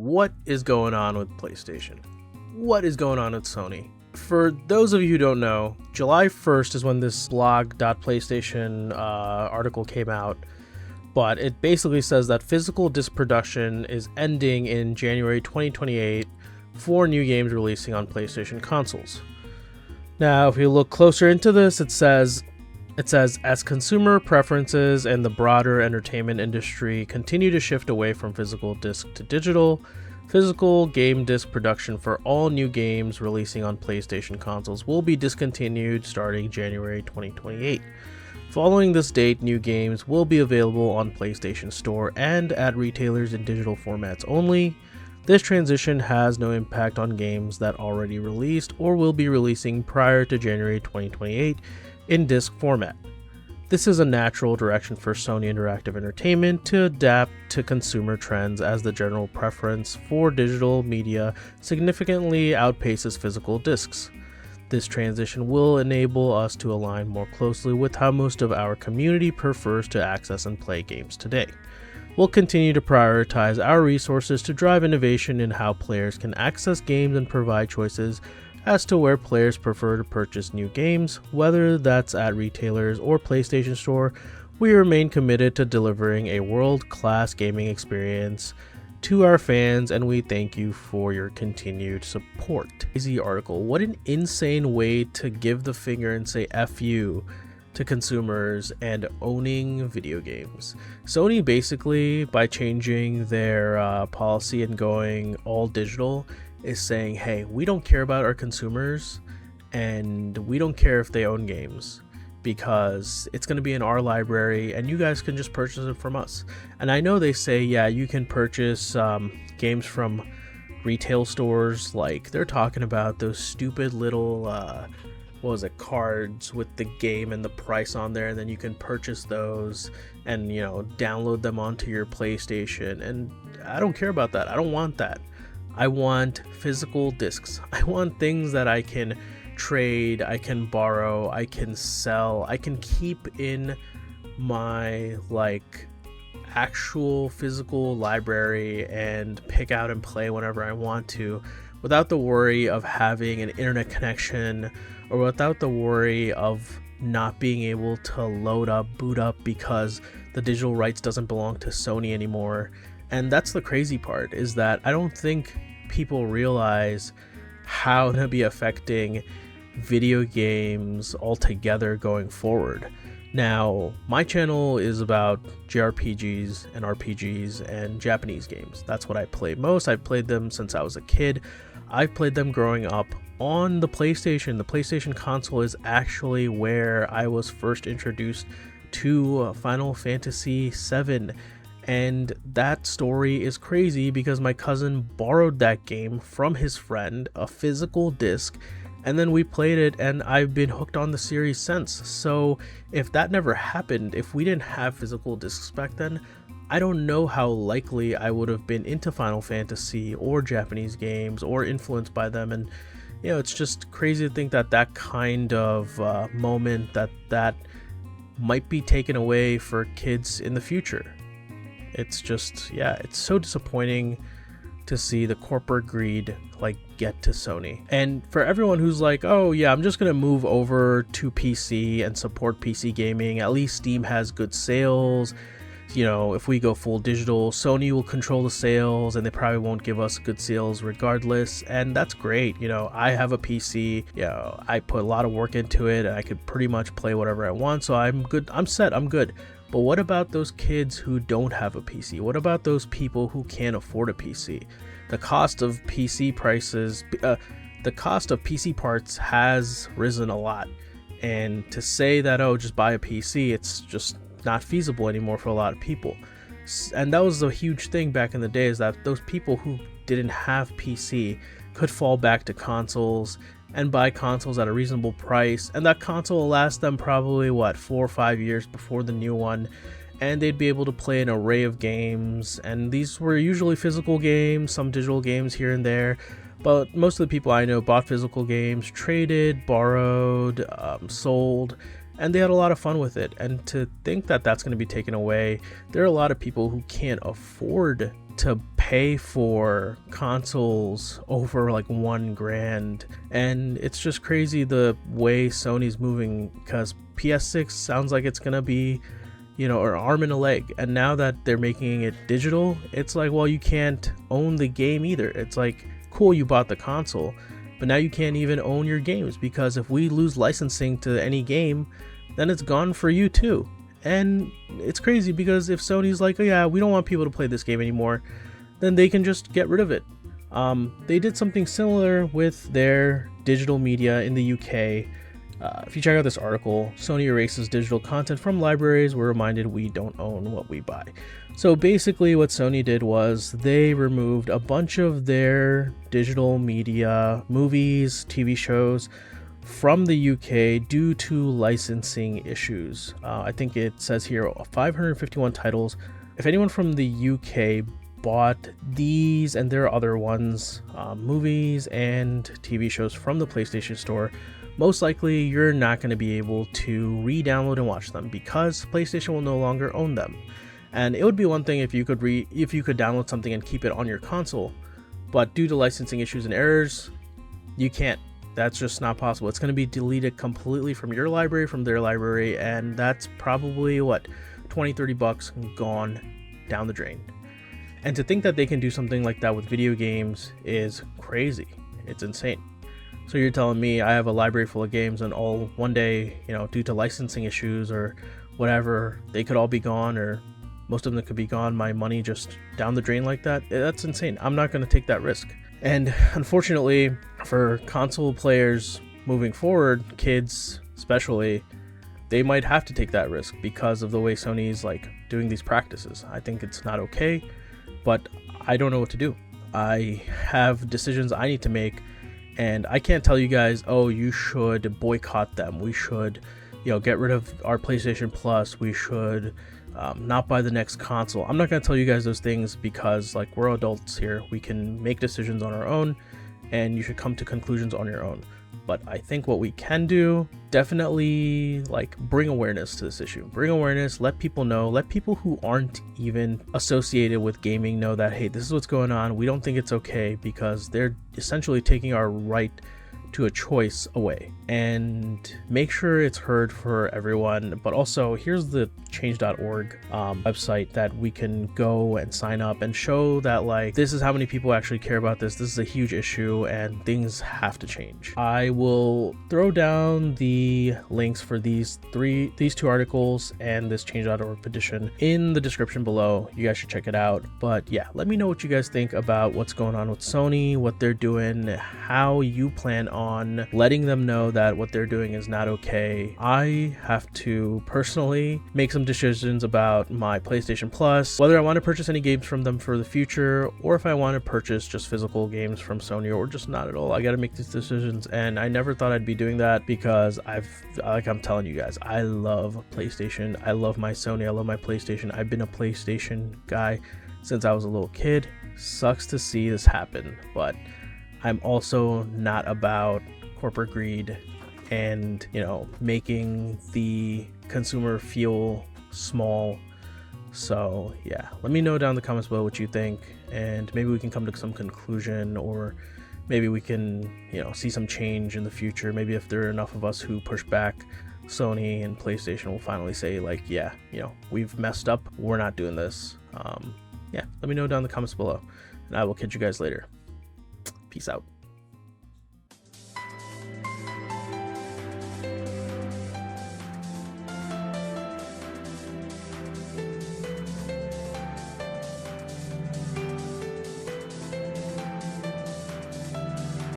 what is going on with PlayStation? What is going on with Sony? For those of you who don't know, July 1st is when this blog.playstation article came out, but it basically says that physical disc production is ending in January 2028 for new games releasing on PlayStation consoles. Now, if you look closer into this, it says, as consumer preferences and the broader entertainment industry continue to shift away from physical disc to digital, physical game disc production for all new games releasing on PlayStation consoles will be discontinued starting January 2028. Following this date, new games will be available on PlayStation Store and at retailers in digital formats only. This transition has no impact on games that already released or will be releasing prior to January 2028 in disc format. This is a natural direction for Sony Interactive Entertainment to adapt to consumer trends as the general preference for digital media significantly outpaces physical discs. This transition will enable us to align more closely with how most of our community prefers to access and play games today. We'll continue to prioritize our resources to drive innovation in how players can access games and provide choices as to where players prefer to purchase new games, whether that's at retailers or PlayStation Store. We remain committed to delivering a world-class gaming experience to our fans, and we thank you for your continued support. Crazy article. What an insane way to give the finger and say F you to consumers and owning video games. Sony basically, by changing their policy and going all digital, is saying, hey, we don't care about our consumers and we don't care if they own games because it's going to be in our library and you guys can just purchase it from us. And I know they say, yeah, you can purchase games from retail stores, like they're talking about those stupid little cards with the game and the price on there, and then you can purchase those and download them onto your PlayStation. And I don't care about that. I don't want that. I want physical discs. I want things that I can trade, I can borrow, I can sell, I can keep in my actual physical library and pick out and play whenever I want to, without the worry of having an internet connection or without the worry of not being able to load up, boot up because the digital rights doesn't belong to Sony anymore. And that's the crazy part, is that I don't think people realize how to be affecting video games altogether going forward. Now, my channel is about JRPGs and RPGs and Japanese games. That's what I play most. I've played them since I was a kid. I've played them growing up on the PlayStation. The PlayStation console is actually where I was first introduced to Final Fantasy VII. And that story is crazy because my cousin borrowed that game from his friend, a physical disc, and then we played it, and I've been hooked on the series since. So if that never happened, if we didn't have physical discs back then, I don't know how likely I would have been into Final Fantasy or Japanese games or influenced by them. And it's just crazy to think that that kind of moment that might be taken away for kids in the future. It's just, it's so disappointing to see the corporate greed get to Sony. And for everyone who's like, oh yeah, I'm just gonna move over to PC and support PC gaming, at least Steam has good sales. If we go full digital, Sony will control the sales and they probably won't give us good sales regardless, and that's great. I have a PC, I put a lot of work into it and I could pretty much play whatever I want, so I'm good, I'm set, I'm good. But what about those kids who don't have a PC? What about those people who can't afford a PC? The cost of PC prices, the cost of PC parts has risen a lot. And to say that, oh, just buy a PC, it's just not feasible anymore for a lot of people. And that was the huge thing back in the day, is that those people who didn't have PC could fall back to consoles and buy consoles at a reasonable price, and that console will last them probably 4 or 5 years before the new one, and they'd be able to play an array of games. And these were usually physical games, some digital games here and there, but most of the people I know bought physical games, traded, borrowed, sold, and they had a lot of fun with it. And to think that that's going to be taken away, there are a lot of people who can't afford to pay for consoles over like $1,000, and it's just crazy the way Sony's moving, because PS6 sounds like it's gonna be, you know, an arm and a leg, and now that they're making it digital, it's like, well, you can't own the game either. It's like, cool, you bought the console, but now you can't even own your games, because if we lose licensing to any game, then it's gone for you too. And it's crazy, because if Sony's like, oh yeah, we don't want people to play this game anymore, then they can just get rid of it. They did something similar with their digital media in the UK. If you check out this article, Sony erases digital content from libraries. We're reminded we don't own what we buy. So basically what Sony did was they removed a bunch of their digital media, movies, TV shows, from the UK due to licensing issues. I think it says here 551 titles. If anyone from the UK bought these and there are other ones, movies and TV shows from the PlayStation Store, most likely you're not going to be able to re-download and watch them, because PlayStation will no longer own them. And it would be one thing if you could download something and keep it on your console, but due to licensing issues and errors, you can't. That's just not possible. It's going to be deleted completely from your library, from their library, and that's probably what, $20-30 gone down the drain. And to think that they can do something like that with video games is crazy. It's insane. So you're telling me I have a library full of games, and all one day, you know, due to licensing issues or whatever, they could all be gone, or most of them could be gone, my money just down the drain like that? That's insane. I'm not going to take that risk. And unfortunately for console players moving forward, kids especially, they might have to take that risk because of the way Sony's like doing these practices. I think it's not okay, but I don't know what to do. I have decisions I need to make, and I can't tell you guys, oh, you should boycott them. We should, you know, get rid of our PlayStation Plus. We should not buy the next console. I'm not going to tell you guys those things, because like, we're adults here. We can make decisions on our own, and you should come to conclusions on your own. But I think what we can do, definitely like bring awareness to this issue. Bring awareness, let people know, let people who aren't even associated with gaming know that, hey, this is what's going on. We don't think it's okay, because they're essentially taking our right to a choice away. And make sure it's heard for everyone. But also, here's the change.org website that we can go and sign up and show that, like, this is how many people actually care about this. This is a huge issue and things have to change. I will throw down the links for these two articles and this change.org petition in the description below. You guys should check it out. But yeah, let me know what you guys think about what's going on with Sony, what they're doing, how you plan on letting them know that what they're doing is not okay. I have to personally make some decisions about my PlayStation Plus, whether I want to purchase any games from them for the future, or if I want to purchase just physical games from Sony, or just not at all. I got to make these decisions, and I never thought I'd be doing that, because I'm telling you guys, I love PlayStation. I love my Sony. I love my PlayStation. I've been a PlayStation guy since I was a little kid. Sucks to see this happen, but I'm also not about corporate greed and, you know, making the consumer feel small. So yeah, let me know down in the comments below what you think, and maybe we can come to some conclusion, or maybe we can, you know, see some change in the future. Maybe if there are enough of us who push back, Sony and PlayStation will finally say, like, yeah, you know, we've messed up, we're not doing this. Yeah, let me know down in the comments below, and I will catch you guys later. Peace out.